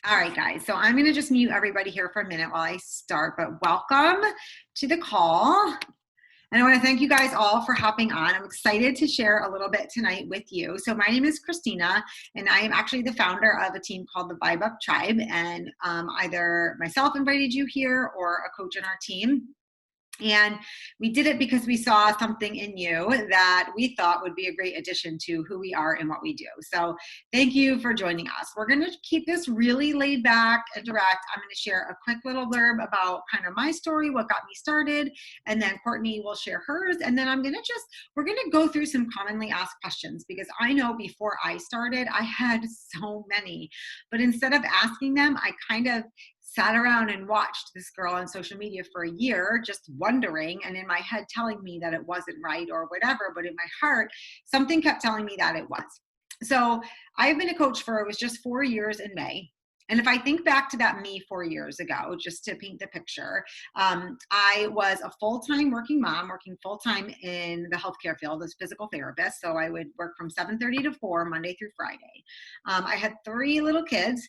All right, guys. So I'm going to just mute everybody here for a minute while I start, but welcome to the call. And I want to thank you guys all for hopping on. I'm excited to share a little bit tonight with you. So my name is Christina, and I am actually the founder of a team called the Vibe Up Tribe. And either myself invited you here or a coach in our team. And we did it because we saw something in you that we thought would be a great addition to who we are and what we do. So thank you for joining us. We're going to keep this really laid back and direct. I'm going to share a quick little blurb about kind of my story, what got me started, and then Courtney will share hers. And then we're going to go through some commonly asked questions, because I know before I started, I had so many, but instead of asking them, I kind of sat around and watched this girl on social media for a year, just wondering, and in my head telling me that it wasn't right or whatever, but in my heart, something kept telling me that it was. So I've been a coach for, it was just 4 years in May. And if I think back to that me 4 years ago, just to paint the picture, I was a full-time working mom, working full-time in the healthcare field as a physical therapist. So I would work from 7:30 to 4, Monday through Friday. I had 3 little kids,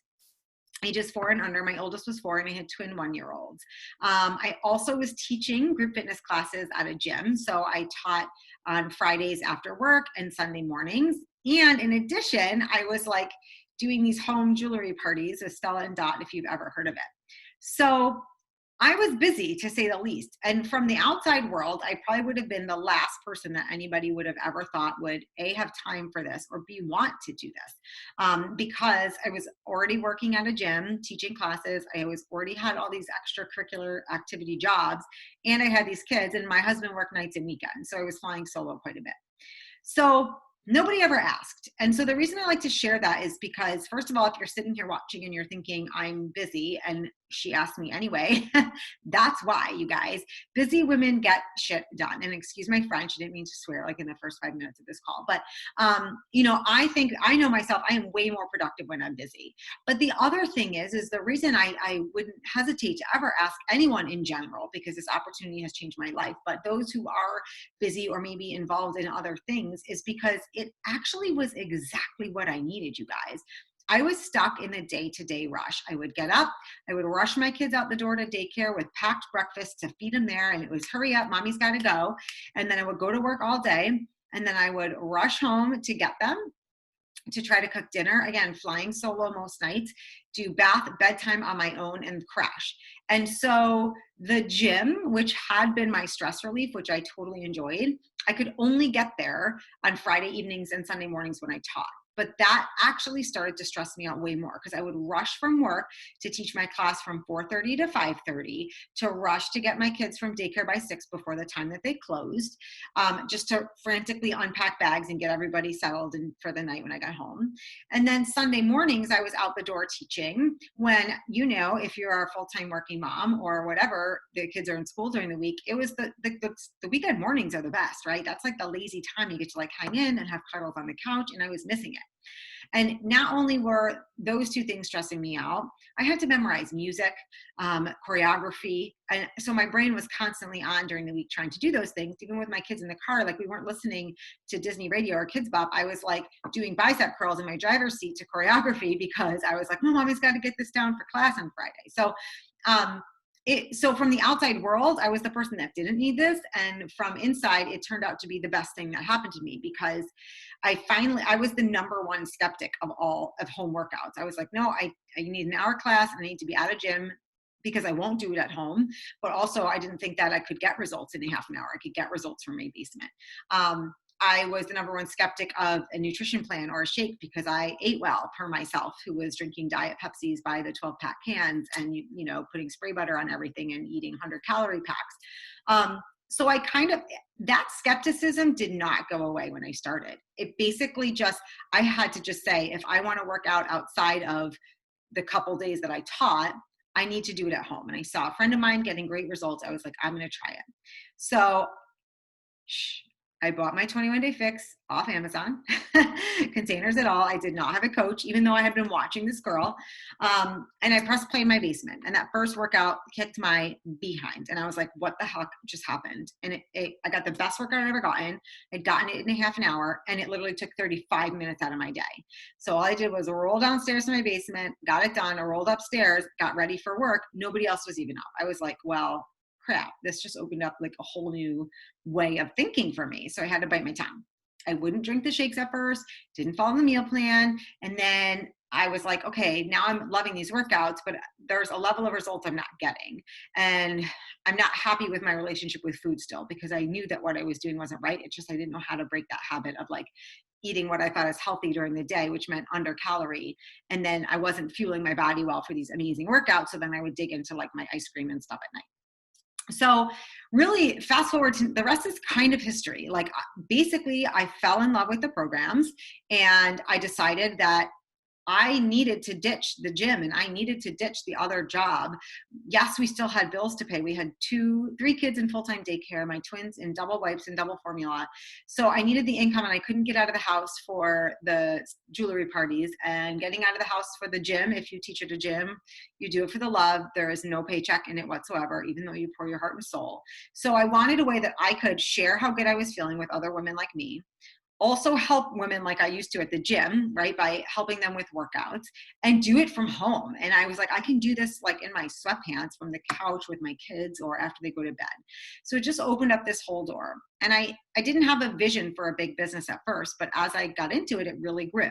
ages 4 and under. My oldest was 4, and I had twin 1-year-olds. I also was teaching group fitness classes at a gym. So I taught on Fridays after work and Sunday mornings. And in addition, I was like doing these home jewelry parties with Stella and Dot, if you've ever heard of it. So I was busy, to say the least. And from the outside world, I probably would have been the last person that anybody would have ever thought would A, have time for this, or B, want to do this. Because I was already working at a gym, teaching classes. I was already had all these extracurricular activity jobs, and I had these kids, and my husband worked nights and weekends. So I was flying solo quite a bit. So nobody ever asked. And so the reason I like to share that is because, first of all, if you're sitting here watching and you're thinking, I'm busy, and she asked me anyway, that's why, you guys. Busy women get shit done. And excuse my French, I didn't mean to swear like in the first 5 minutes of this call. But, I know myself, I am way more productive when I'm busy. But the other thing is the reason I wouldn't hesitate to ever ask anyone in general, because this opportunity has changed my life, but those who are busy or maybe involved in other things, is because it actually was exactly what I needed, you guys. I was stuck in the day-to-day rush. I would get up, I would rush my kids out the door to daycare with packed breakfast to feed them there, and it was hurry up, mommy's got to go. And then I would go to work all day, and then I would rush home to get them, to try to cook dinner, again, flying solo most nights, do bedtime on my own, and crash. And so the gym, which had been my stress relief, which I totally enjoyed, I could only get there on Friday evenings and Sunday mornings when I taught. But that actually started to stress me out way more, because I would rush from work to teach my class from 4:30 to 5:30, to rush to get my kids from daycare by 6 before the time that they closed, just to frantically unpack bags and get everybody settled for the night when I got home. And then Sunday mornings, I was out the door teaching when, if you're a full-time working mom or whatever, the kids are in school during the week. It was the weekend mornings are the best, right? That's like the lazy time. You get to like hang in and have cuddles on the couch, and I was missing it. And not only were those two things stressing me out, I had to memorize music, choreography. And so my brain was constantly on during the week trying to do those things. Even with my kids in the car, like we weren't listening to Disney radio or Kids Bop. I was like doing bicep curls in my driver's seat to choreography, because I was like, no, mommy's got to get this down for class on Friday. So from the outside world, I was the person that didn't need this. And from inside, it turned out to be the best thing that happened to me, because I was the number one skeptic of all of home workouts. I was like, no, I need an hour class, and I need to be at a gym, because I won't do it at home. But also I didn't think that I could get results in a half an hour. I could get results from my basement. I was the number one skeptic of a nutrition plan or a shake, because I ate well per myself, who was drinking Diet Pepsis by the 12-pack cans, and, putting spray butter on everything and eating 100-calorie packs. So that skepticism did not go away when I started. It basically I had to just say, if I want to work out outside of the couple days that I taught, I need to do it at home. And I saw a friend of mine getting great results. I was like, I'm going to try it. So I bought my 21-day fix off Amazon, containers at all. I did not have a coach, even though I had been watching this girl. And I pressed play in my basement. And that first workout kicked my behind. And I was like, what the heck just happened? And I got the best workout I'd ever gotten. I'd gotten it in a half an hour, and it literally took 35 minutes out of my day. So all I did was roll downstairs to my basement, got it done, I rolled upstairs, got ready for work. Nobody else was even up. I was like, well, crap, this just opened up like a whole new way of thinking for me. So I had to bite my tongue. I wouldn't drink the shakes at first, didn't follow the meal plan. And then I was like, okay, now I'm loving these workouts, but there's a level of results I'm not getting. And I'm not happy with my relationship with food still, because I knew that what I was doing wasn't right. It's just I didn't know how to break that habit of like eating what I thought is healthy during the day, which meant under calorie. And then I wasn't fueling my body well for these amazing workouts. So then I would dig into like my ice cream and stuff at night. So really fast forward to the rest is kind of history. Like basically I fell in love with the programs, and I decided that I needed to ditch the gym and I needed to ditch the other job. Yes, we still had bills to pay. We had 3 kids in full-time daycare, my twins in double wipes and double formula. So I needed the income, and I couldn't get out of the house for the jewelry parties and getting out of the house for the gym. If you teach at a gym, you do it for the love. There is no paycheck in it whatsoever, even though you pour your heart and soul. So I wanted a way that I could share how good I was feeling with other women like me, also help women like I used to at the gym, right? By helping them with workouts, and do it from home. And I was like, I can do this like in my sweatpants from the couch with my kids or after they go to bed. So it just opened up this whole door. And I didn't have a vision for a big business at first, but as I got into it, it really grew.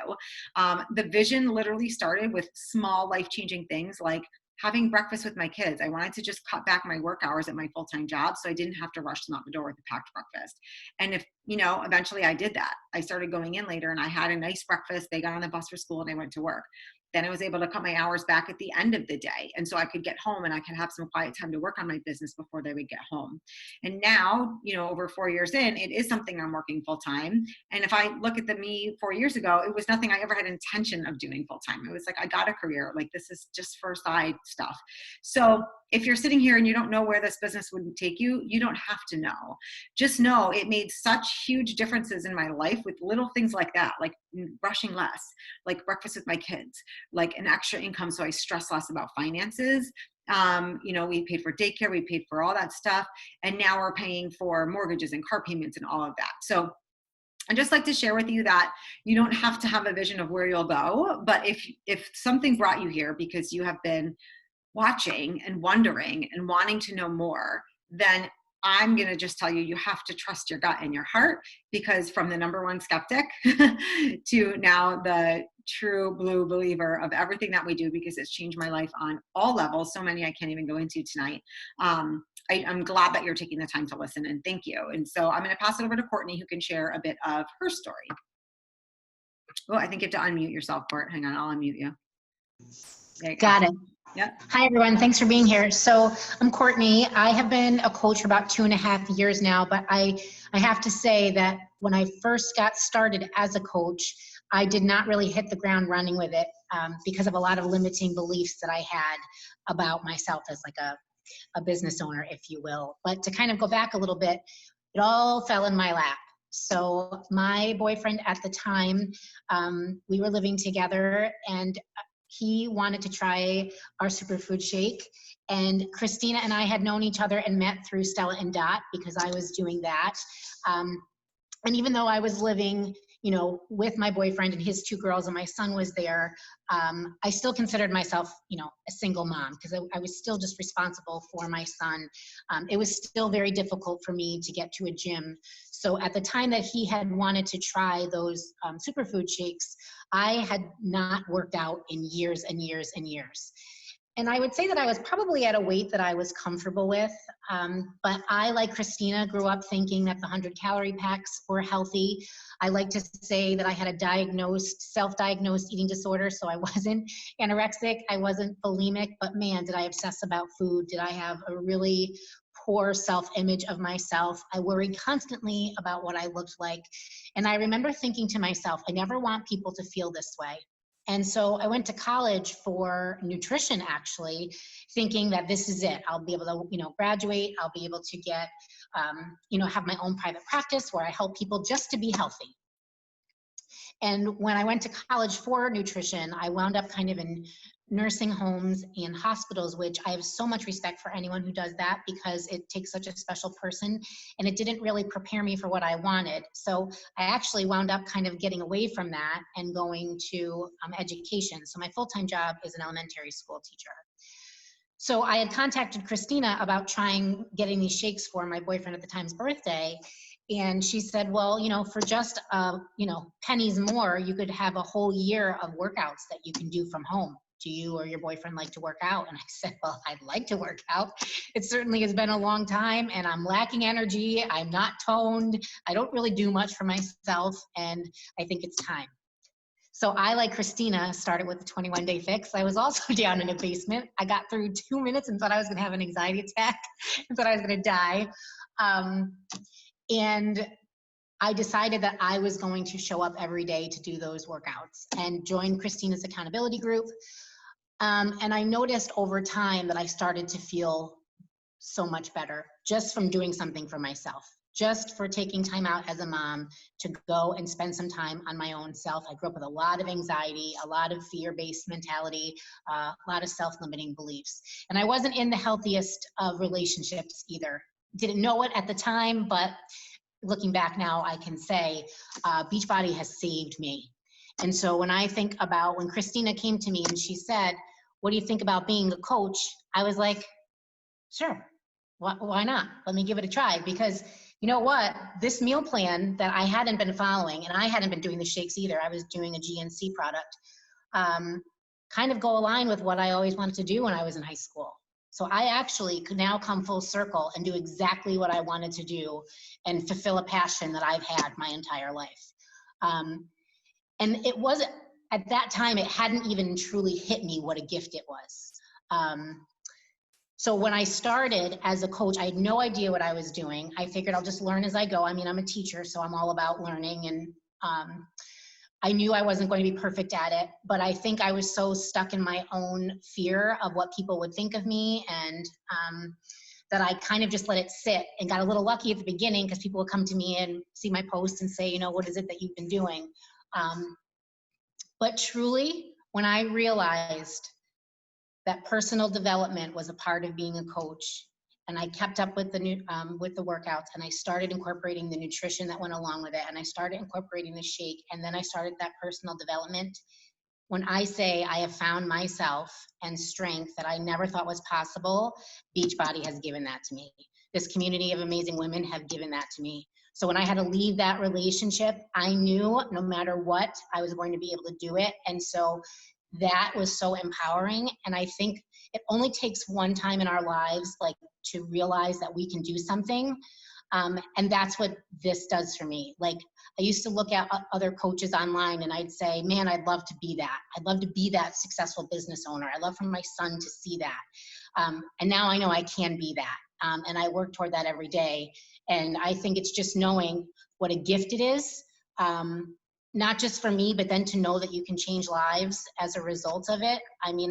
The vision literally started with small life-changing things like having breakfast with my kids. I wanted to just cut back my work hours at my full-time job so I didn't have to rush them out the door with a packed breakfast. And eventually I did that. I started going in later and I had a nice breakfast. They got on the bus for school and I went to work. Then I was able to cut my hours back at the end of the day. And so I could get home and I could have some quiet time to work on my business before they would get home. And now, over 4 years in, it is something I'm working full time. And if I look at me 4 years ago, it was nothing I ever had intention of doing full time. It was like, I got a career. Like, this is just for side stuff. So if you're sitting here and you don't know where this business would take you, you don't have to know. Just know it made such huge differences in my life with little things like that, like rushing less, like breakfast with my kids, like an extra income so I stress less about finances. We paid for daycare, we paid for all that stuff. And now we're paying for mortgages and car payments and all of that. So I'd just like to share with you that you don't have to have a vision of where you'll go. But if something brought you here because you have been watching and wondering and wanting to know more, then I'm going to just tell you, you have to trust your gut and your heart, because from the number one skeptic to now the true blue believer of everything that we do, because it's changed my life on all levels. So many I can't even go into tonight. I'm glad that you're taking the time to listen, and thank you. And so I'm going to pass it over to Courtney, who can share a bit of her story. Oh, I think you have to unmute yourself, Court. Hang on, I'll unmute you. There you go. Got it. Yep. Hi, everyone. Thanks for being here. So I'm Courtney. I have been a coach for about 2.5 years now, but I have to say that when I first got started as a coach, I did not really hit the ground running with it because of a lot of limiting beliefs that I had about myself as like a business owner, if you will. But to kind of go back a little bit, it all fell in my lap. So my boyfriend at the time, we were living together, and he wanted to try our superfood shake. And Christina and I had known each other and met through Stella and Dot because I was doing that. And even though I was living, with my boyfriend and his 2 girls and my son was there, I still considered myself, a single mom, because I was still just responsible for my son. It was still very difficult for me to get to a gym. So at the time that he had wanted to try those superfood shakes, I had not worked out in years and years and years. And I would say that I was probably at a weight that I was comfortable with. But I, like Christina, grew up thinking that the 100-calorie packs were healthy. I like to say that I had a self-diagnosed eating disorder. So I wasn't anorexic, I wasn't bulimic, but man, did I obsess about food. Did I have a really poor self-image of myself. I worried constantly about what I looked like. And I remember thinking to myself, I never want people to feel this way. And so I went to college for nutrition, actually, thinking that this is it. I'll be able to, graduate. I'll be able to get, have my own private practice where I help people just to be healthy. And when I went to college for nutrition, I wound up kind of in nursing homes and hospitals, which I have so much respect for anyone who does that, because it takes such a special person, and it didn't really prepare me for what I wanted. So I actually wound up kind of getting away from that and going to education. So my full-time job is an elementary school teacher. So I had contacted Christina about getting these shakes for my boyfriend at the time's birthday. And she said, well, for just, pennies more, you could have a whole year of workouts that you can do from home. Do you or your boyfriend like to work out? And I said, well, I'd like to work out. It certainly has been a long time, and I'm lacking energy. I'm not toned. I don't really do much for myself, and I think it's time. So I, like Christina, started with the 21-day fix. I was also down in a basement. I got through 2 minutes and thought I was going to have an anxiety attack and thought I was going to die. And I decided that I was going to show up every day to do those workouts and join Christina's accountability group. And I noticed over time that I started to feel so much better just from doing something for myself, just for taking time out as a mom to go and spend some time on my own self. I grew up with a lot of anxiety, a lot of fear-based mentality, a lot of self-limiting beliefs. And I wasn't in the healthiest of relationships either. Didn't know it at the time, but looking back now, I can say Beachbody has saved me. And so when I think about when Christina came to me and she said, what do you think about being a coach? I was like, sure, why not? Let me give it a try. Because you know what? This meal plan that I hadn't been following, and I hadn't been doing the shakes either, I was doing a GNC product, kind of go align with what I always wanted to do when I was in high school. So I actually could now come full circle and do exactly what I wanted to do and fulfill a passion that I've had my entire life. And it wasn't, at that time, it hadn't even truly hit me what a gift it was. So when I started as a coach, I had no idea what I was doing. I figured I'll just learn as I go. I mean, I'm a teacher, so I'm all about learning. And I knew I wasn't going to be perfect at it, but I think I was so stuck in my own fear of what people would think of me, and that I kind of just let it sit, and got a little lucky at the beginning because people would come to me and see my post and say, what is it that you've been doing? But truly, when I realized that personal development was a part of being a coach, and I kept up with the workouts, and I started incorporating the nutrition that went along with it, and I started incorporating the shake, and then I started that personal development. When I say I have found myself and strength that I never thought was possible, Beachbody has given that to me. This community of amazing women have given that to me. So when I had to leave that relationship, I knew no matter what, I was going to be able to do it. And so that was so empowering. And I think it only takes one time in our lives, like, to realize that we can do something. And that's what this does for me. Like, I used to look at other coaches online and I'd say, man, I'd love to be that. I'd love to be that successful business owner. I'd love for my son to see that. And now I know I can be that. And I work toward that every day. And I think it's just knowing what a gift it is, not just for me, but then to know that you can change lives as a result of it. I mean,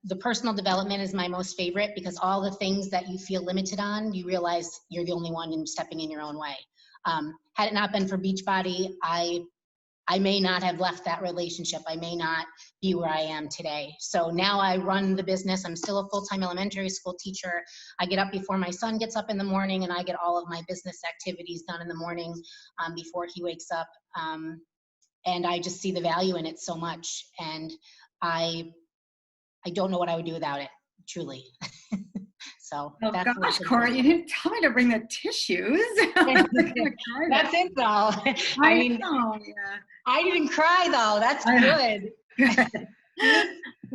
the personal development is my most favorite, because all the things that you feel limited on, you realize you're the only one in stepping in your own way. Had it not been for Beachbody, I may not have left that relationship. I may not be where I am today. So now I run the business. I'm still a full-time elementary school teacher. I get up before my son gets up in the morning, and I get all of my business activities done in the morning before he wakes up. And I just see the value in it so much. And I don't know what I would do without it, truly. So oh that's gosh, Cora, you didn't tell me to bring the tissues. That's it, though. I mean, know, yeah. I didn't cry, though. That's good.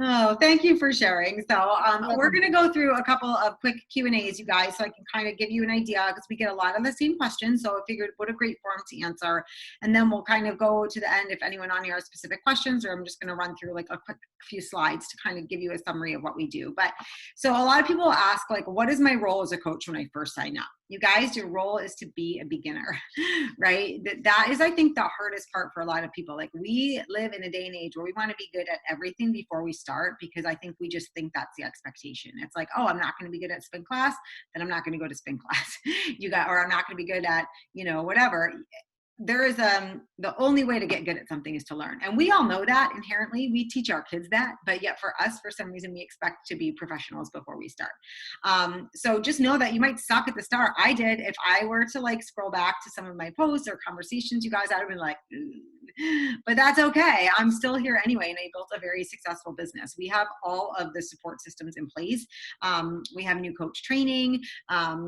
Oh, thank you for sharing. So we're going to go through a couple of quick Q&As, you guys, so I can kind of give you an idea, because we get a lot of the same questions. So I figured what a great forum to answer. And then we'll kind of go to the end if anyone on here has specific questions, or I'm just going to run through like a quick few slides to kind of give you a summary of what we do. But so a lot of people ask, like, what is my role as a coach when I first sign up? You guys, your role is to be a beginner, right? That is, I think, the hardest part for a lot of people. Like, we live in a day and age where we want to be good at everything before we start, because I think we just think that's the expectation. It's like, oh, I'm not going to be good at spin class, then I'm not going to go to spin class. Or I'm not going to be good at, whatever. There is the only way to get good at something is to learn, and we all know that inherently. We teach our kids that, but yet for us, for some reason, we expect to be professionals before we start. So just know that you might suck at the start. I did. If I were to like scroll back to some of my posts or conversations, you guys, I'd have been like, but that's okay. I'm still here anyway, and I built a very successful business. We have all of the support systems in place. We have new coach training.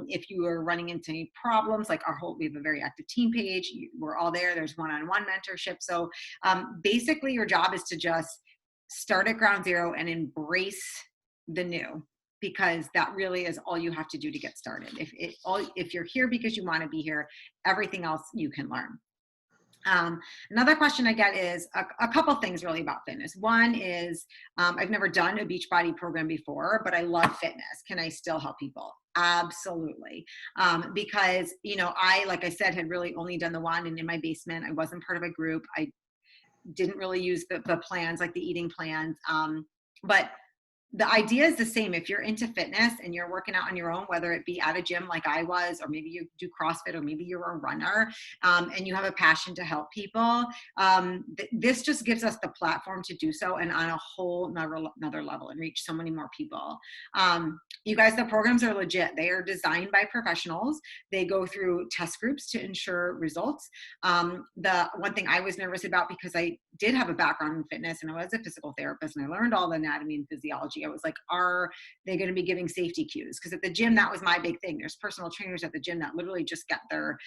If you are running into any problems, like we have a very active team page. We're all there. There's one-on-one mentorship. So basically your job is to just start at ground zero and embrace the new, because that really is all you have to do to get started. If you're here because you want to be here, everything else you can learn. Another question I get is a couple things really about fitness. One is, I've never done a Beachbody program before, but I love fitness. Can I still help people? Absolutely. Because, I, like I said, had really only done the one, and in my basement, I wasn't part of a group. I didn't really use the plans, like the eating plans. But the idea is the same. If you're into fitness and you're working out on your own, whether it be at a gym like I was, or maybe you do CrossFit, or maybe you're a runner, and you have a passion to help people, this just gives us the platform to do so, and on a whole another level, and reach so many more people. You guys, the programs are legit. They are designed by professionals. They go through test groups to ensure results. The one thing I was nervous about, because I did have a background in fitness and I was a physical therapist and I learned all the anatomy and physiology, I was like, are they going to be giving safety cues? Because at the gym, that was my big thing. There's personal trainers at the gym that literally just get their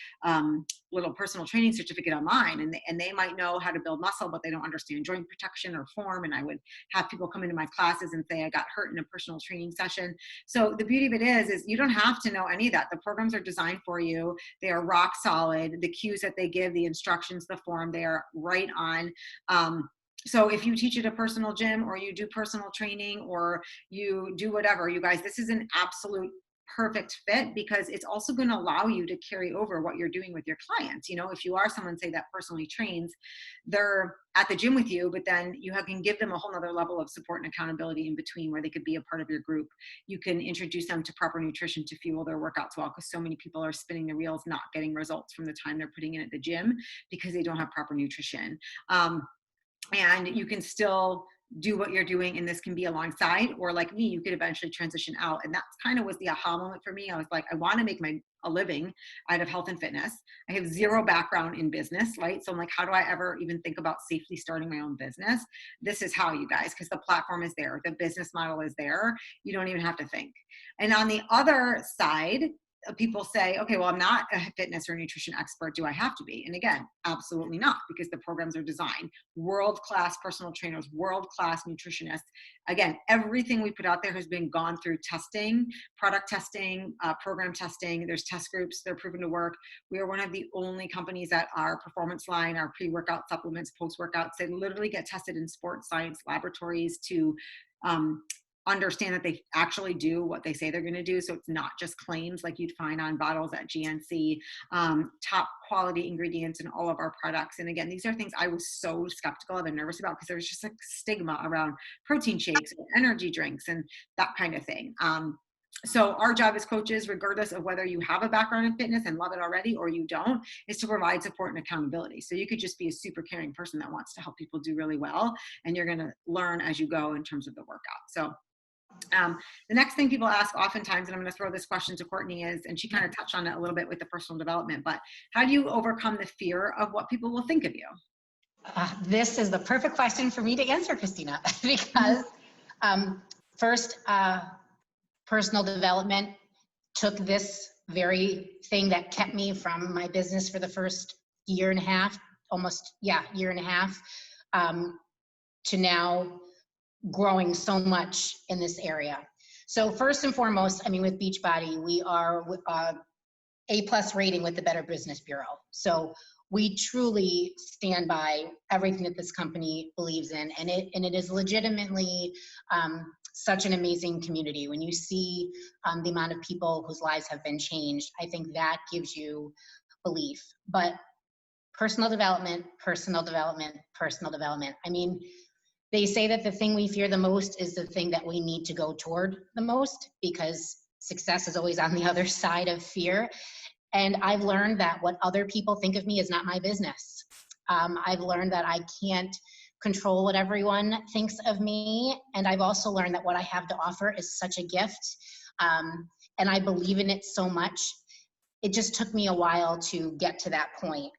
little personal training certificate online, and they might know how to build muscle, but they don't understand joint protection or form. And I would have people come into my classes and say, I got hurt in a personal training session. So the beauty of it is you don't have to know any of that. The programs are designed for you. They are rock solid. The cues that they give, the instructions, the form, they are right on. So if you teach at a personal gym, or you do personal training, or you do whatever, you guys, this is an absolute perfect fit, because it's also going to allow you to carry over what you're doing with your clients. If you are someone, say, that personally trains, they're at the gym with you, but then you can give them a whole nother level of support and accountability in between, where they could be a part of your group. You can introduce them to proper nutrition to fuel their workouts well, because so many people are spinning the wheels, not getting results from the time they're putting in at the gym because they don't have proper nutrition. And you can still do what you're doing, and this can be alongside, or like me, you could eventually transition out. And that's kind of was the aha moment for me. I was like, I want to make a living out of health and fitness. I have zero background in business, right? So I'm like, how do I ever even think about safely starting my own business? This is how, you guys, because the platform is there, the business model is there. You don't even have to think. And on the other side, people say, okay, well, I'm not a fitness or nutrition expert. Do I have to be? And again, absolutely not, because the programs are designed. World-class personal trainers, world-class nutritionists. Again, everything we put out there has been gone through testing, product testing, program testing. There's test groups. They're proven to work. We are one of the only companies that our performance line, our pre-workout supplements, post-workouts, they literally get tested in sports science laboratories to understand that they actually do what they say they're going to do. So it's not just claims like you'd find on bottles at GNC, top quality ingredients in all of our products. And again, these are things I was so skeptical of and nervous about, because there was just a stigma around protein shakes and energy drinks and that kind of thing. So our job as coaches, regardless of whether you have a background in fitness and love it already or you don't, is to provide support and accountability. So you could just be a super caring person that wants to help people do really well, and you're going to learn as you go in terms of the workout. So the next thing people ask oftentimes, and I'm going to throw this question to Courtney, is, and she kind of touched on it a little bit with the personal development, but how do you overcome the fear of what people will think of you? This is the perfect question for me to answer, Christina, because first, personal development took this very thing that kept me from my business for the first year and a half, year and a half, to now growing so much in this area. So first and foremost, I mean, with Beachbody, we are A+ rating with the Better Business Bureau. So we truly stand by everything that this company believes in, and it is legitimately such an amazing community. When you see the amount of people whose lives have been changed, I think that gives you belief. But personal development, personal development, personal development. I mean, they say that the thing we fear the most is the thing that we need to go toward the most, because success is always on the other side of fear. And I've learned that what other people think of me is not my business. I've learned that I can't control what everyone thinks of me. And I've also learned that what I have to offer is such a gift. And I believe in it so much. It just took me a while to get to that point.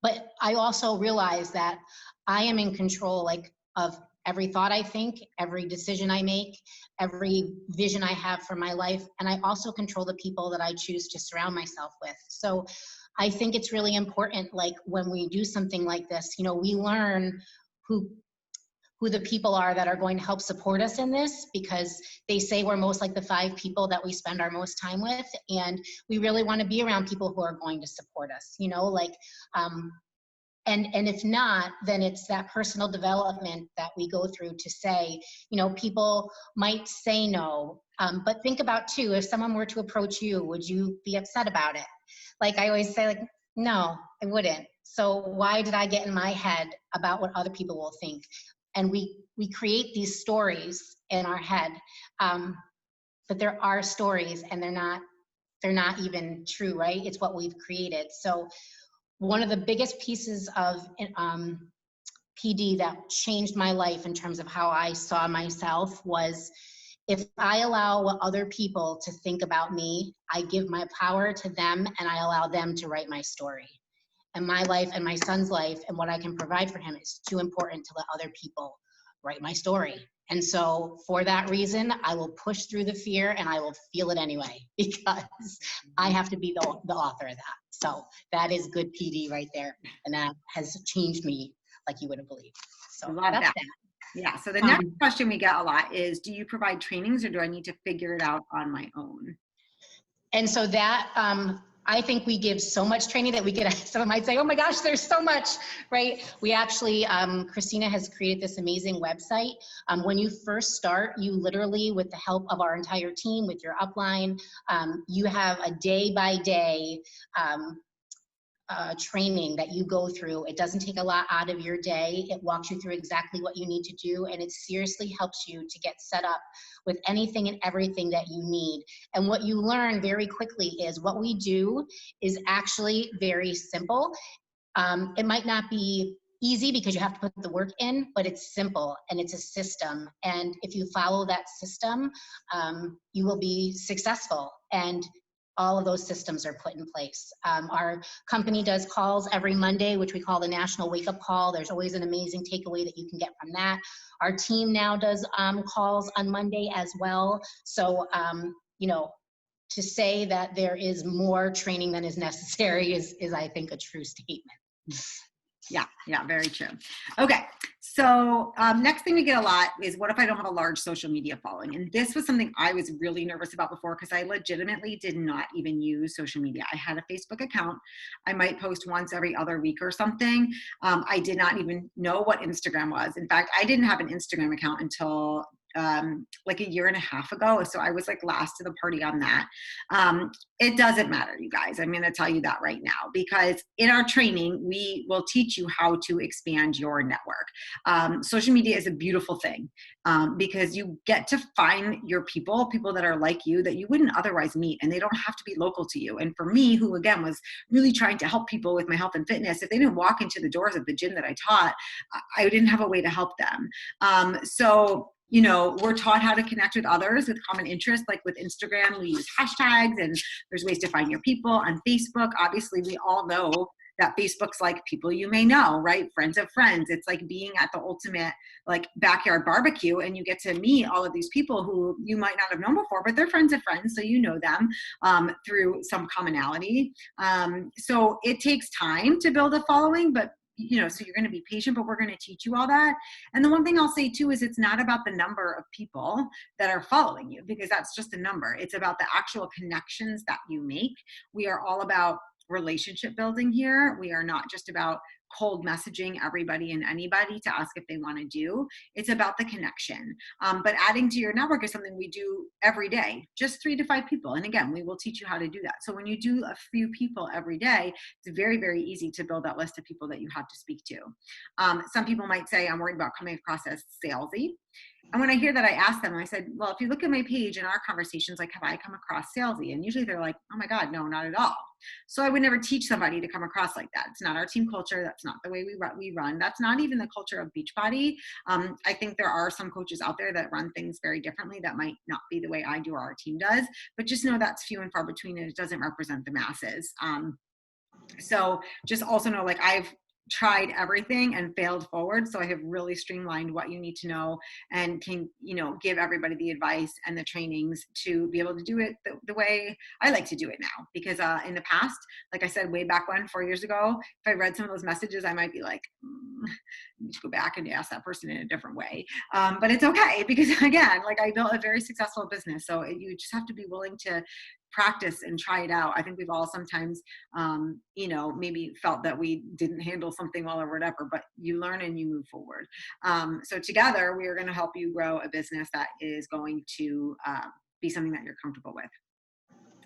But I also realized that I am in control, like, of every thought I think, every decision I make, every vision I have for my life. And I also control the people that I choose to surround myself with. So I think it's really important, like, when we do something like this, you know, we learn who the people are that are going to help support us in this, because they say we're most like the 5 people that we spend our most time with. And we really want to be around people who are going to support us, you know, like, and if not, then it's that personal development that we go through to say, you know, people might say no, but think about too, if someone were to approach you, would you be upset about it? Like I always say, like, no, I wouldn't. So why did I get in my head about what other people will think? And we create these stories in our head, but there are stories, and they're not even true, right? It's what we've created. So one of the biggest pieces of PD that changed my life in terms of how I saw myself was, if I allow what other people to think about me, I give my power to them, and I allow them to write my story. And my life and my son's life and what I can provide for him is too important to let other people write my story. And so for that reason, I will push through the fear, and I will feel it anyway, because I have to be the author of that. So that is good PD right there. And that has changed me like you wouldn't believe. So Love that's that. that. Yeah. So the next question we get a lot is, do you provide trainings, or do I need to figure it out on my own? And so that, I think we give so much training that we could, someone might say, oh my gosh, there's so much, right? We actually, Christina has created this amazing website. When you first start, you literally, with the help of our entire team, with your upline, you have a day-by-day training that you go through. It doesn't take a lot out of your day. It walks you through exactly what you need to do, and it seriously helps you to get set up with anything and everything that you need. And what you learn very quickly is what we do is actually very simple. It might not be easy because you have to put the work in, but it's simple, and it's a system. And if you follow that system, you will be successful. And all of those systems are put in place. Our company does calls every Monday, which we call the National Wake Up Call. There's always an amazing takeaway that you can get from that. Our team now does calls on Monday as well. So, you know, to say that there is more training than is necessary is I think, a true statement. Yeah, very true. Okay, so next thing we get a lot is, what if I don't have a large social media following? And this was something I was really nervous about before, because I legitimately did not even use social media. I had a Facebook account. I might post once every other week or something. I did not even know what Instagram was. In fact, I didn't have an Instagram account until like a year and a half ago. So I was like last to the party on that. It doesn't matter, you guys. I'm going to tell you that right now, because in our training, we will teach you how to expand your network. Social media is a beautiful thing, because you get to find your people that are like you, that you wouldn't otherwise meet, and they don't have to be local to you. And for me, who again was really trying to help people with my health and fitness, if they didn't walk into the doors of the gym that I taught, I didn't have a way to help them. So you know, we're taught how to connect with others with common interests. Like with Instagram, we use hashtags, and there's ways to find your people. On Facebook, obviously, we all know that Facebook's like people you may know, right? Friends of friends. It's like being at the ultimate like backyard barbecue, and you get to meet all of these people who you might not have known before, but they're friends of friends, so you know them through some commonality. So it takes time to build a following, but you know, so you're going to be patient, but we're going to teach you all that. And the one thing I'll say too is, it's not about the number of people that are following you, because that's just a number. It's about the actual connections that you make. We are all about relationship building here. We are not just about cold messaging everybody and anybody to ask if they want to do. It's about the connection. But adding to your network is something we do every day, just 3 to 5 people. And again, we will teach you how to do that. So when you do a few people every day, it's very, very easy to build that list of people that you have to speak to. Some people might say, I'm worried about coming across as salesy. And when I hear that, I ask them, I said, well, if you look at my page in our conversations, like, have I come across salesy? And usually they're like, oh my God, no, not at all. So I would never teach somebody to come across like that. It's not our team culture. That's not the way we run. That's not even the culture of Beachbody. I think there are some coaches out there that run things very differently. That might not be the way I do or our team does, but just know that's few and far between, and it doesn't represent the masses. So just also know, like, I've tried everything and failed forward. So I have really streamlined what you need to know and can, give everybody the advice and the trainings to be able to do it the way I like to do it now. Because in the past, like I said, way back when, 4 years ago, if I read some of those messages, I might be like, I need to go back and ask that person in a different way. But it's okay, because again, like, I built a very successful business. So you just have to be willing to practice and try it out. I think we've all sometimes, maybe felt that we didn't handle something well or whatever, but you learn and you move forward. So together, we are going to help you grow a business that is going to be something that you're comfortable with.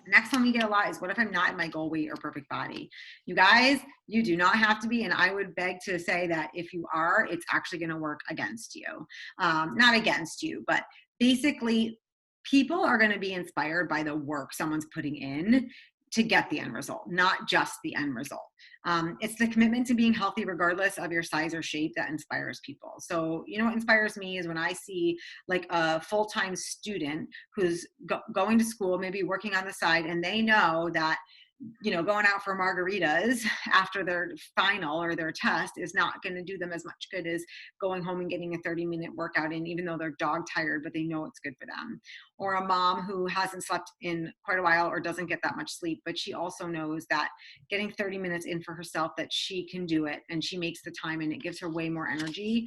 Next one we get a lot is, what if I'm not in my goal weight or perfect body? You guys, you do not have to be. And I would beg to say that if you are, it's actually going to work against you. Not against you, but basically, people are going to be inspired by the work someone's putting in to get the end result, not just the end result. It's the commitment to being healthy regardless of your size or shape that inspires people. So, what inspires me is when I see, like, a full-time student who's going to school, maybe working on the side, and they know that going out for margaritas after their final or their test is not going to do them as much good as going home and getting a 30-minute workout in, even though they're dog tired, but they know it's good for them. Or a mom who hasn't slept in quite a while or doesn't get that much sleep, but she also knows that getting 30 minutes in for herself, that she can do it, and she makes the time, and it gives her way more energy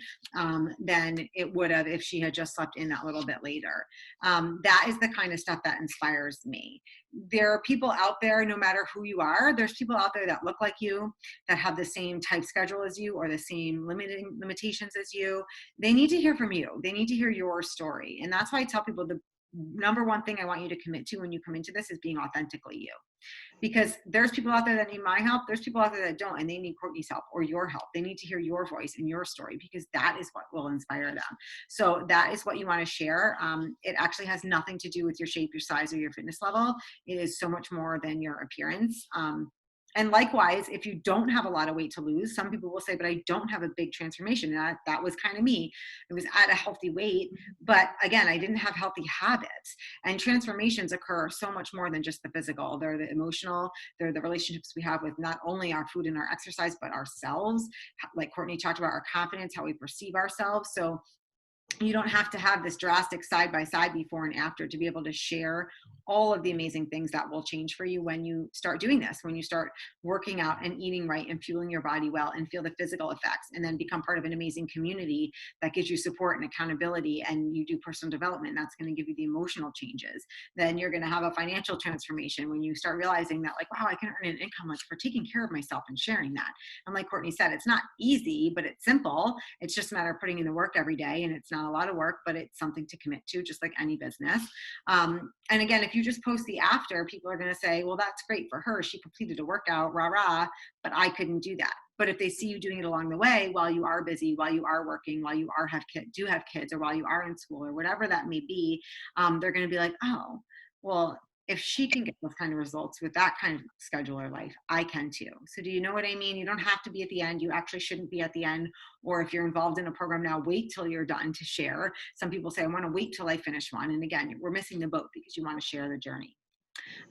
than it would have if she had just slept in that little bit later. That is the kind of stuff that inspires me. There are people out there, no matter who you are, there's people out there that look like you, that have the same type schedule as you or the same limitations as you. They need to hear from you. They need to hear your story. And that's why I tell people the number one thing I want you to commit to when you come into this is being authentically you. Because there's people out there that need my help. There's people out there that don't, and they need Courtney's help or your help. They need to hear your voice and your story, because that is what will inspire them. So that is what you want to share. It actually has nothing to do with your shape, your size, or your fitness level. It is so much more than your appearance. And likewise, if you don't have a lot of weight to lose, some people will say, but I don't have a big transformation. And that was kind of me. It was at a healthy weight, but again, I didn't have healthy habits. And transformations occur so much more than just the physical. They're the emotional, they're the relationships we have with not only our food and our exercise, but ourselves. Like Courtney talked about, our confidence, how we perceive ourselves. So you don't have to have this drastic side-by-side before and after to be able to share all of the amazing things that will change for you when you start doing this, when you start working out and eating right and fueling your body well and feel the physical effects, and then become part of an amazing community that gives you support and accountability, and you do personal development. That's going to give you the emotional changes. Then you're going to have a financial transformation when you start realizing that, like, wow, I can earn an income, like, for taking care of myself and sharing that. And like Courtney said, it's not easy, but it's simple. It's just a matter of putting in the work every day, and it's not a lot of work, but it's something to commit to, just like any business. And again, if you just post the after, people are going to say, well, that's great for her, she completed a workout, rah rah, but I couldn't do that. But if they see you doing it along the way, while you are busy, while you are working, while you do have kids, or while you are in school, or whatever that may be, they're going to be like, oh, well, if she can get those kind of results with that kind of schedule or life, I can too. So do you know what I mean? You don't have to be at the end. You actually shouldn't be at the end. Or if you're involved in a program now, wait till you're done to share. Some people say, I want to wait till I finish one. And again, we're missing the boat, because you want to share the journey.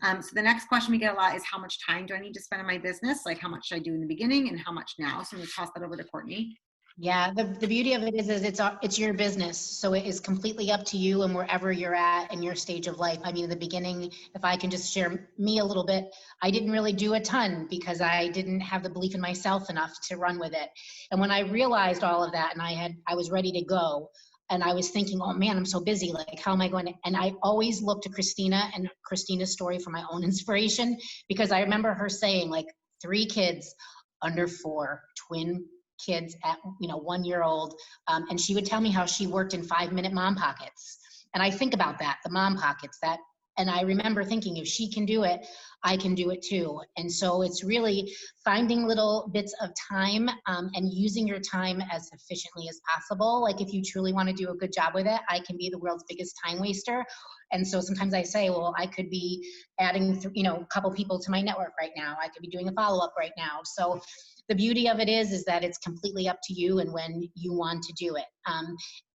So the next question we get a lot is, how much time do I need to spend on my business? Like, how much should I do in the beginning and how much now? So I'm going to toss that over to Courtney. Yeah, the beauty of it is it's your business. So it is completely up to you and wherever you're at in your stage of life. I mean, in the beginning, if I can just share me a little bit, I didn't really do a ton because I didn't have the belief in myself enough to run with it. And when I realized all of that and I was ready to go, and I was thinking, oh man, I'm so busy. Like, how am I going to? And I always look to Christina and Christina's story for my own inspiration, because I remember her saying, like, 3 kids under 4, twin kids at 1 year old, and she would tell me how she worked in 5-minute mom pockets. And I think about that, the mom pockets, and I remember thinking, if she can do it, I can do it too. And so it's really finding little bits of time, and using your time as efficiently as possible. Like, if you truly want to do a good job with it, I can be the world's biggest time waster. And so sometimes I say, well, I could be adding, a couple people to my network right now. I could be doing a follow-up right now. So the beauty of it is that it's completely up to you and when you want to do it.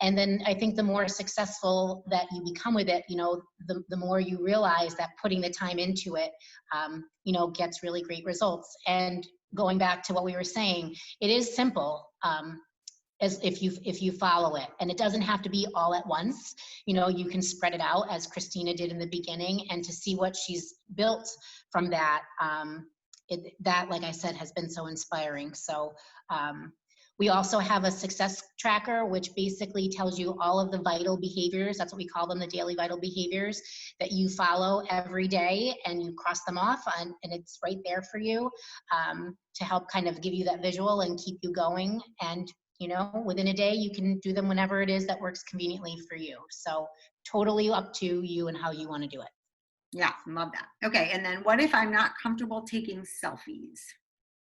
And then I think the more successful that you become with it, the more you realize that putting the time into it, gets really great results. And going back to what we were saying, it is simple. As if you follow it, and it doesn't have to be all at once. You can spread it out, as Christina did in the beginning, and to see what she's built from that. That, like I said, has been so inspiring. So we also have a success tracker, which basically tells you all of the vital behaviors. That's what we call them, the daily vital behaviors that you follow every day, and you cross them off, and it's right there for you, to help kind of give you that visual and keep you going. And within a day, you can do them whenever it is that works conveniently for you. So totally up to you and how you want to do it. Yeah, love that. Okay, and then what if I'm not comfortable taking selfies?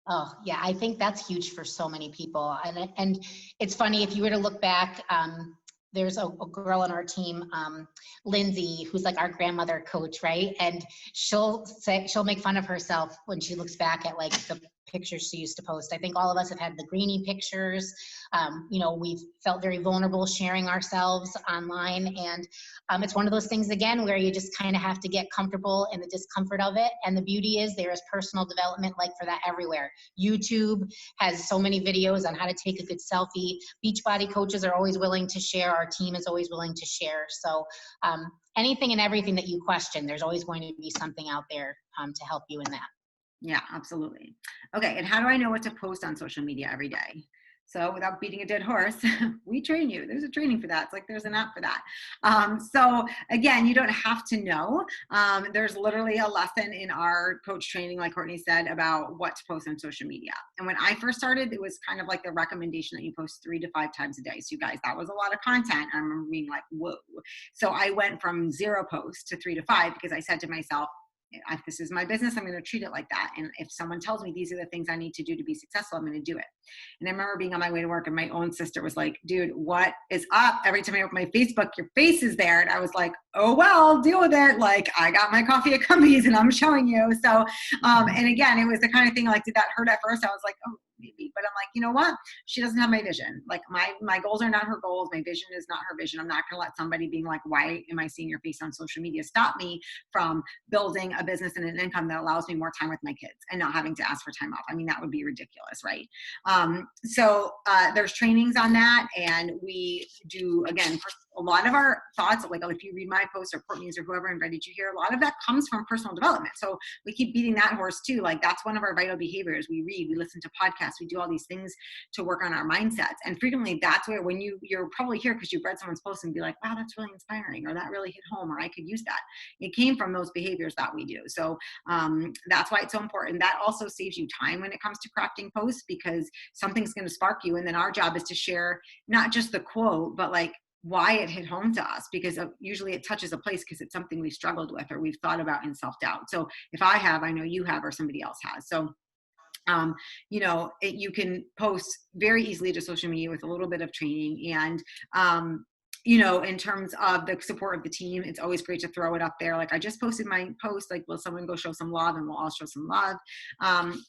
Oh, yeah, I think that's huge for so many people. And it's funny, if you were to look back, there's a girl on our team, Lindsay, who's like our grandmother coach, right? And she'll make fun of herself when she looks back at like the pictures she used to post. I think all of us have had the grainy pictures. We've felt very vulnerable sharing ourselves online. And it's one of those things, again, where you just kind of have to get comfortable in the discomfort of it. And the beauty is there is personal development like for that everywhere. YouTube has so many videos on how to take a good selfie. Beachbody coaches are always willing to share. Our team is always willing to share. So anything and everything that you question, there's always going to be something out there to help you in that. Yeah, absolutely. Okay, and how do I know what to post on social media every day? So without beating a dead horse, we train you. There's a training for that. It's like there's an app for that. So again, you don't have to know. There's literally a lesson in our coach training, like Courtney said, about what to post on social media. And when I first started, it was kind of like the recommendation that you post 3 to 5 times a day. So you guys, that was a lot of content. I remember being like, whoa. So I went from 0 posts to 3 to 5 because I said to myself, if this is my business, I'm going to treat it like that. And if someone tells me these are the things I need to do to be successful, I'm going to do it. And I remember being on my way to work and my own sister was like, dude, what is up? Every time I open my Facebook, your face is there. And I was like, oh, well, deal with it. Like, I got my coffee at Cumbies and I'm showing you. So, and again, it was the kind of thing like, did that hurt at first? I was like, oh, maybe. But I'm like, you know what? She doesn't have my vision. Like my goals are not her goals. My vision is not her vision. I'm not going to let somebody being like, why am I seeing your face on social media stop me from building a business and an income that allows me more time with my kids and not having to ask for time off. I mean, that would be ridiculous, right? So there's trainings on that. And we do, again, a lot of our thoughts, like if you read my post or Courtney's or whoever invited you here, a lot of that comes from personal development. So we keep beating that horse too. Like that's one of our vital behaviors. We read, we listen to podcasts, we do all these things to work on our mindsets. And frequently that's where when you're probably here because you've read someone's post and be like, wow, that's really inspiring, or that really hit home, or I could use that. It came from those behaviors that we do. So that's why it's so important. That also saves you time when it comes to crafting posts because something's going to spark you. And then our job is to share not just the quote, but like why it hit home to us, because usually it touches a place because it's something we've struggled with or we've thought about in self-doubt. So if I have, I know you have, or somebody else has. So you can post very easily to social media with a little bit of training. And in terms of the support of the team, it's always great to throw it up there. Like I just posted my post, like, will someone go show some love, and we'll all show some love.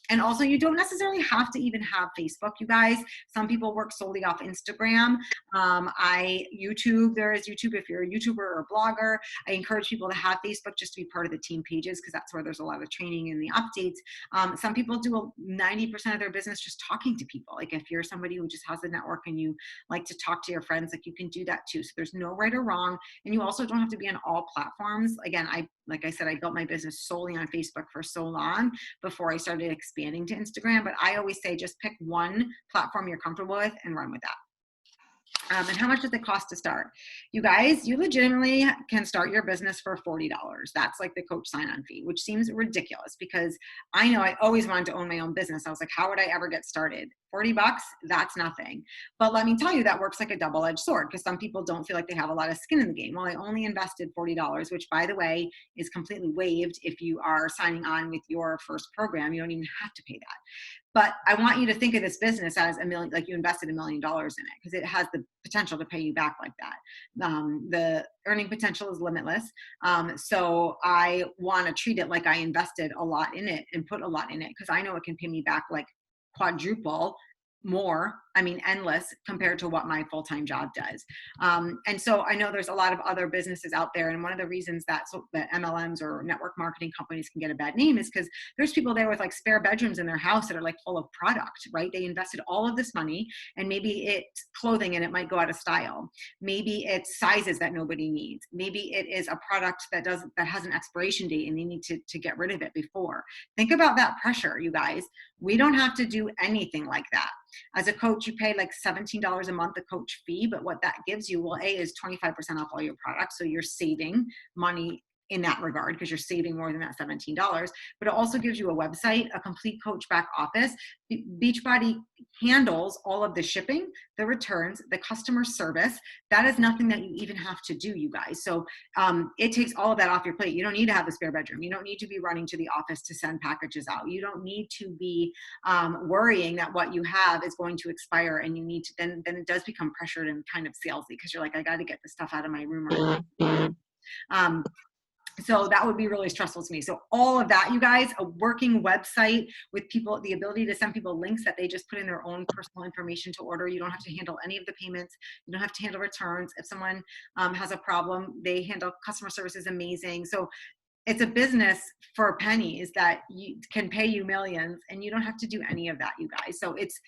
And also you don't necessarily have to even have Facebook, you guys. Some people work solely off Instagram. YouTube, there is YouTube if you're a YouTuber or a blogger. I encourage people to have Facebook just to be part of the team pages because that's where there's a lot of training and the updates. Some people do 90% of their business just talking to people. Like if you're somebody who just has a network and you like to talk to your friends, like you can do that too. So there's no right or wrong. And you also don't have to be on all platforms. Again, like I said, I built my business solely on Facebook for so long before I started expanding to Instagram. But I always say just pick one platform you're comfortable with and run with that. And how much does it cost to start? You guys, you legitimately can start your business for $40. That's like the coach sign-on fee, which seems ridiculous because I know I always wanted to own my own business. I was like, how would I ever get started? 40 bucks, that's nothing. But let me tell you, that works like a double-edged sword because some people don't feel like they have a lot of skin in the game. Well, I only invested $40, which by the way, is completely waived if you are signing on with your first program. You don't even have to pay that. But I want you to think of this business as $1 million, like you invested $1 million in it because it has the potential to pay you back like that. The earning potential is limitless. So I want to treat it like I invested a lot in it and put a lot in it because I know it can pay me back like quadruple more, endless compared to what my full-time job does. And so I know there's a lot of other businesses out there. And one of the reasons that MLMs or network marketing companies can get a bad name is because there's people there with like spare bedrooms in their house that are like full of product, right? They invested all of this money and maybe it's clothing and it might go out of style. Maybe it's sizes that nobody needs. Maybe it is a product that has an expiration date and they need to get rid of it before. Think about that pressure, you guys. We don't have to do anything like that. As a coach, you pay like $17 a month a coach fee, but what that gives you, well, A, is 25% off all your products. So you're saving money in that regard because you're saving more than that $17, but it also gives you a website, a complete coach back office. Beachbody handles all of the shipping, the returns, the customer service. That is nothing that you even have to do, you guys. So it takes all of that off your plate. You don't need to have a spare bedroom. You don't need to be running to the office to send packages out. You don't need to be worrying that what you have is going to expire and you need to, then it does become pressured and kind of salesy because you're like, I got to get this stuff out of my room. So that would be really stressful to me. So all of that, you guys, a working website with people, the ability to send people links that they just put in their own personal information to order. You don't have to handle any of the payments. You don't have to handle returns. If someone has a problem, they handle customer service is amazing. So it's a business for pennies that can pay you millions and you don't have to do any of that, you guys. So it's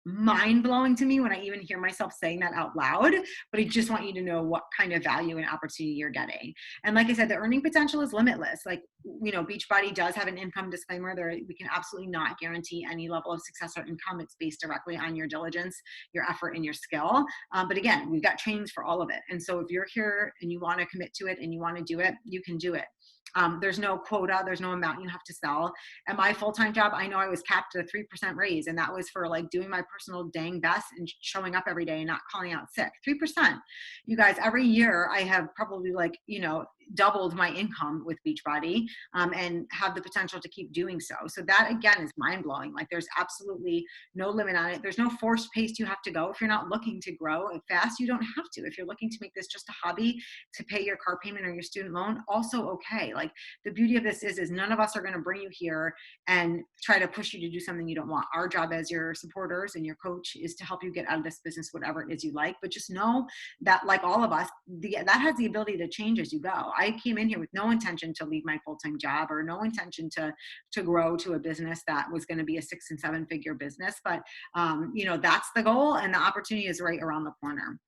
mind-blowing to me when I even hear myself saying that out loud, but I just want you to know what kind of value and opportunity you're getting. And like I said, the earning potential is limitless. Like, Beachbody does have an income disclaimer there. We can absolutely not guarantee any level of success or income. It's based directly on your diligence, your effort, and your skill. But again, we've got trainings for all of it. And so if you're here and you want to commit to it and you want to do it, you can do it. There's no quota, there's no amount you have to sell. At my full-time job, I know I was capped at a 3% raise, and that was for like doing my personal dang best and showing up every day and not calling out sick. 3%. You guys, every year I have probably doubled my income with Beachbody and have the potential to keep doing so. So that again is mind-blowing. Like there's absolutely no limit on it. There's no forced pace you have to go. If you're not looking to grow fast, you don't have to. If you're looking to make this just a hobby to pay your car payment or your student loan, also okay. Like the beauty of this is none of us are going to bring you here and try to push you to do something you don't want. Our job as your supporters and your coach is to help you get out of this business, whatever it is you like. But just know that like all of us, that has the ability to change as you go. I came in here with no intention to leave my full-time job or no intention to grow to a business that was going to be a 6 and 7 figure business. But, that's the goal and the opportunity is right around the corner.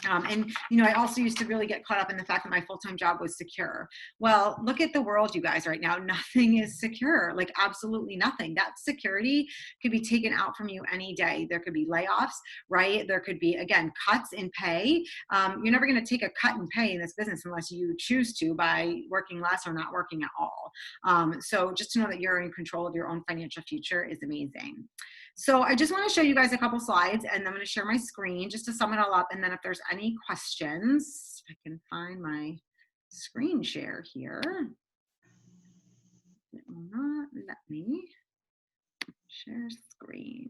I also used to really get caught up in the fact that my full-time job was secure. Well, look at the world, you guys, right now. Nothing is secure, like absolutely nothing. That security could be taken out from you any day. There could be layoffs, right? There could be, again, cuts in pay. You're never going to take a cut in pay in this business unless you choose to by working less or not working at all. So just to know that you're in control of your own financial future is amazing. So I just want to show you guys a couple slides and I'm going to share my screen just to sum it all up. And then if there's any questions, if I can find my screen share here. It will not let me share screen.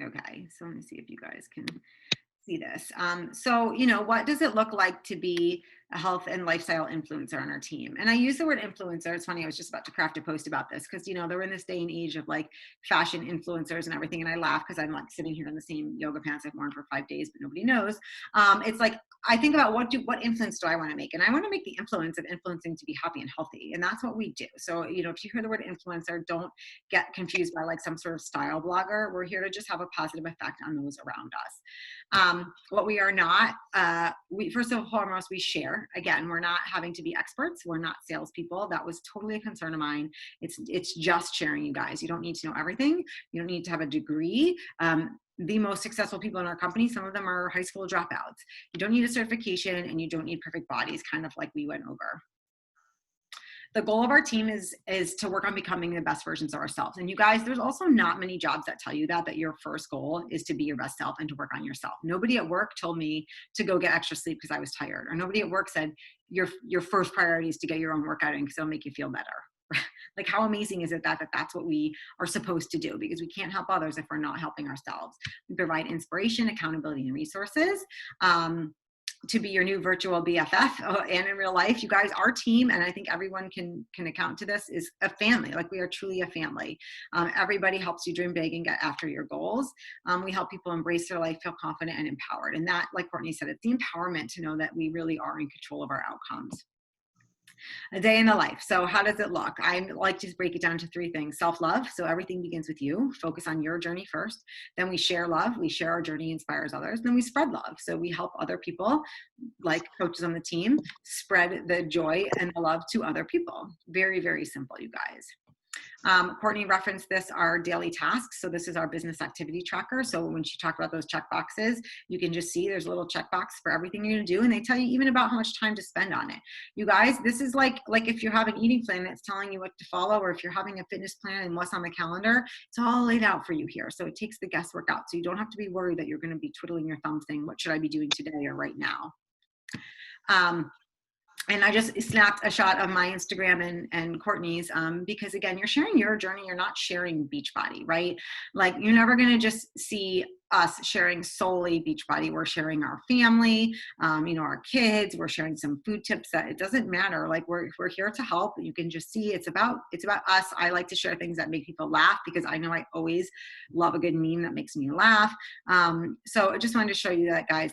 Okay, so let me see if you guys can see this. So, what does it look like to be a health and lifestyle influencer on our team? And I use the word influencer. It's funny. I was just about to craft a post about this because, they're in this day and age of like fashion influencers and everything. And I laugh because I'm like sitting here in the same yoga pants I've worn for 5 days, but nobody knows. It's like I think about what influence do I want to make? And I want to make the influence of influencing to be happy and healthy. And that's what we do. So, if you hear the word influencer, don't get confused by like some sort of style blogger. We're here to just have a positive effect on those around us. What we are not, we first and foremost, we share. Again, we're not having to be experts. We're not salespeople. That was totally a concern of mine. It's just sharing, you guys. You don't need to know everything. You don't need to have a degree. The most successful people in our company, some of them are high school dropouts. You don't need a certification and you don't need perfect bodies, kind of like we went over. The goal of our team is to work on becoming the best versions of ourselves. And you guys, there's also not many jobs that tell you that your first goal is to be your best self and to work on yourself. Nobody at work told me to go get extra sleep because I was tired, or nobody at work said your first priority is to get your own workout in because it'll make you feel better. Like, how amazing is it that that's what we are supposed to do? Because we can't help others if we're not helping ourselves. We provide inspiration, accountability, and resources to be your new virtual BFF and in real life. You guys, our team, and I think everyone can account to this, is a family. Like, we are truly a family. Everybody helps you dream big and get after your goals. We help people embrace their life, feel confident and empowered. And that, like Courtney said, it's the empowerment to know that we really are in control of our outcomes. A day in the life. So how does it look? I like to break it down to 3 things. Self-love. So everything begins with you. Focus on your journey first. Then we share love. We share our journey, inspires others. Then we spread love. So we help other people, like coaches on the team, spread the joy and the love to other people. Very, very simple, you guys. Courtney referenced this, our daily tasks. So this is our business activity tracker. So when she talked about those check boxes, you can just see there's a little checkbox for everything you're going to do. And they tell you even about how much time to spend on it. You guys, this is like if you have an eating plan that's telling you what to follow, or if you're having a fitness plan and what's on the calendar, it's all laid out for you here. So it takes the guesswork out. So you don't have to be worried that you're going to be twiddling your thumb saying, what should I be doing today or right now? And I just snapped a shot of my Instagram and Courtney's because, again, you're sharing your journey. You're not sharing Beachbody, right? Like, you're never going to just see us sharing solely Beachbody. We're sharing our family, our kids. We're sharing some food tips that it doesn't matter. Like, we're here to help. You can just see it's about us. I like to share things that make people laugh because I know I always love a good meme that makes me laugh. So I just wanted to show you that, guys,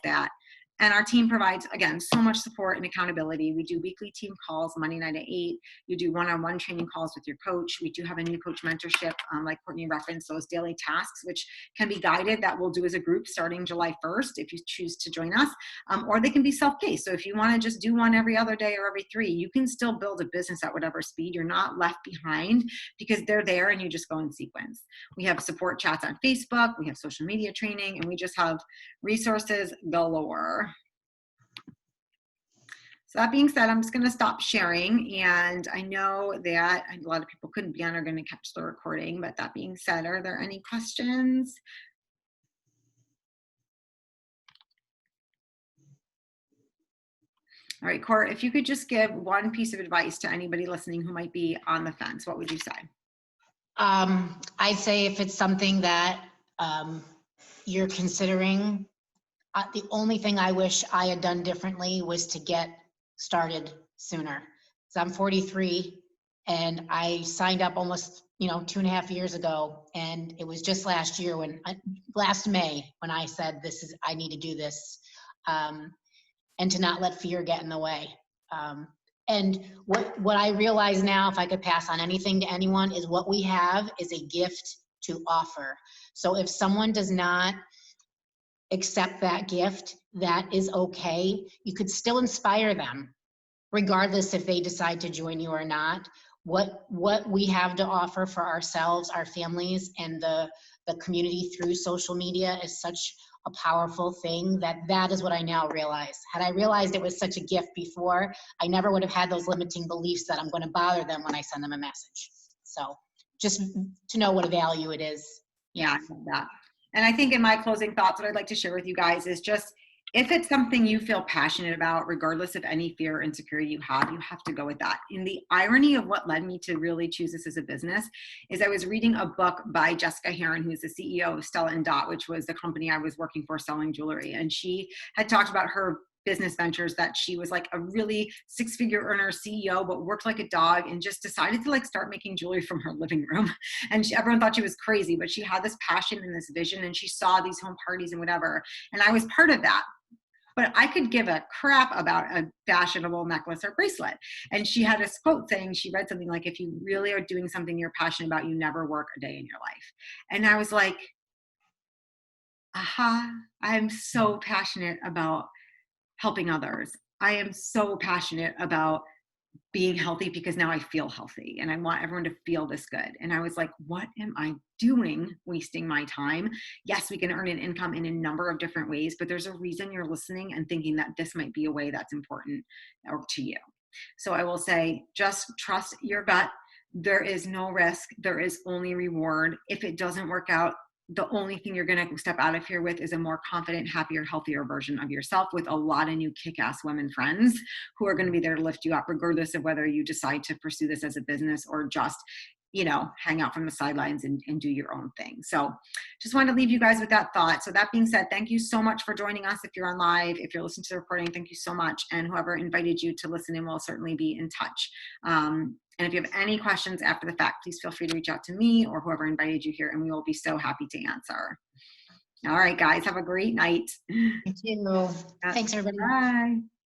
and our team provides, again, so much support and accountability. We do weekly team calls, Monday night at 8. You do one-on-one training calls with your coach. We do have a new coach mentorship, like Courtney referenced, those daily tasks, which can be guided, that we'll do as a group starting July 1st if you choose to join us, or they can be self-paced. So if you want to just do one every other day or every 3, you can still build a business at whatever speed. You're not left behind because they're there and you just go in sequence. We have support chats on Facebook. We have social media training, and we just have resources galore. So that being said, I'm just going to stop sharing. And I know that a lot of people couldn't be on or going to catch the recording. But that being said, are there any questions? All right, Court, if you could just give one piece of advice to anybody listening who might be on the fence, what would you say? I'd say if it's something that you're considering, the only thing I wish I had done differently was to get started sooner. So I'm 43 and I signed up almost 2.5 years ago, and it was just last May when I said I need to do this, and to not let fear get in the way. And what I realize now, if I could pass on anything to anyone, is what we have is a gift to offer. So if someone does not accept that gift, that is okay. You could still inspire them, regardless if they decide to join you or not. What we have to offer for ourselves, our families, and the community through social media is such a powerful thing that is what I now realize. Had I realized it was such a gift before, I never would have had those limiting beliefs that I'm going to bother them when I send them a message. So just to know what a value it is. Yeah, I love that. And I think in my closing thoughts, what I'd like to share with you guys is just, if it's something you feel passionate about, regardless of any fear or insecurity you have to go with that. And the irony of what led me to really choose this as a business is I was reading a book by Jessica Heron, who's the CEO of Stella & Dot, which was the company I was working for selling jewelry. And she had talked about her business ventures, that she was like a really 6-figure earner CEO, but worked like a dog and just decided to start making jewelry from her living room. And everyone thought she was crazy, but she had this passion and this vision, and she saw these home parties and whatever. And I was part of that. but I could give a crap about a fashionable necklace or bracelet. And she had this quote saying, she read something like, if you really are doing something you're passionate about, you never work a day in your life. And I was like, aha, I'm so passionate about helping others. I am so passionate about being healthy because now I feel healthy and I want everyone to feel this good. And I was like, what am I doing wasting my time? Yes, we can earn an income in a number of different ways, but there's a reason you're listening and thinking that this might be a way that's important to you. So I will say, just trust your gut. There is no risk. There is only reward. If it doesn't work out, the only thing you're going to step out of here with is a more confident, happier, healthier version of yourself with a lot of new kick-ass women friends who are going to be there to lift you up, regardless of whether you decide to pursue this as a business or just, hang out from the sidelines and do your own thing. So just wanted to leave you guys with that thought. So that being said, thank you so much for joining us. If you're on live, if you're listening to the recording, thank you so much. And whoever invited you to listen in will certainly be in touch. And if you have any questions after the fact, please feel free to reach out to me or whoever invited you here, and we will be so happy to answer. All right, guys, have a great night. Thank you. Thanks, everybody. Bye.